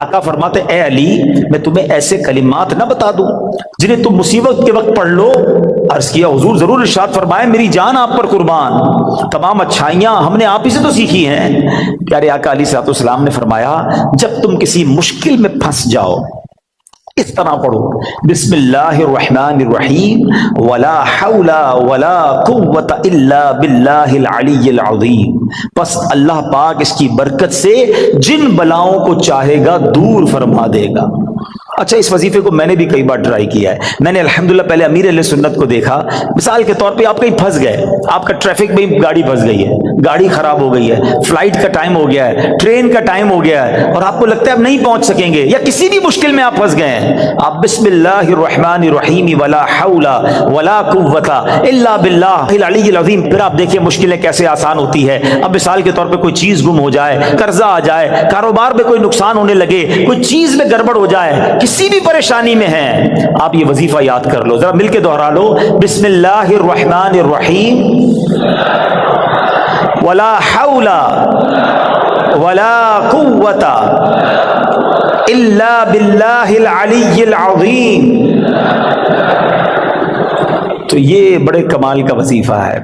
आका फरमाते ए अली, मैं तुम्हें ऐसे कलिमात ना बता दूं जिन्हें तुम मुसीबत के वक्त पढ़ लो। अर्ज किया हुजूर जरूर। इरशाद फरमाए मेरी जान आप पर कुर्बान, तमाम अच्छाइयां हमने आप ही से तो सीखी हैं। प्यारे आका अलैहिस्सलाम ने फरमाया जब तुम किसी मुश्किल में फंस जाओ इस तरह पढ़ो, बिस्मिल्लाहिर्रहमानिर्रहीम वला हौला वला कुव्वता इल्ला बिल्लाहिल अलीय्यिल अज़ीम। बस अल्लाह पाक इसकी बरकत से जिन बलाओं को चाहेगा दूर फरमा देगा। अच्छा, इस वजीफे को मैंने भी कई बार ट्राई किया है। मैंने अल्हम्दुलिल्लाह पहले अमीर अहले सुन्नत को देखा। मिसाल के तौर पे आप कहीं फंस गए, आपका ट्रैफिक में गाड़ी फंस गई है, गाड़ी खराब हो गई है, फ्लाइट का टाइम हो गया है, ट्रेन का टाइम हो गया है और आपको लगता है आप नहीं पहुंच सकेंगे, या किसी भी मुश्किल में आप फंस गए हैं, आप बिस्मिल्लाहिर्रहमानिर्रहीम वला हौला वला कुव्वता इल्ला बिल्लाहिल अलीय्यिल अज़ीम। फिर आप देखिए मुश्किलें कैसे आसान होती है। अब मिसाल के तौर पे कोई चीज गुम हो जाए, कर्जा आ जाए, कारोबार में कोई नुकसान होने लगे, कोई चीज में गड़बड़ हो जाए, किसी भी परेशानी में है, आप ये वजीफा याद कर लो, जरा मिलके दोहरा लो, बिस्मिल्लाहिर्रहमानिर्रहीम वला हौला वला कुव्वता इल्ला बिल्लाहिल अलीय्यिल अज़ीम। तो ये बड़े कमाल का वजीफा है।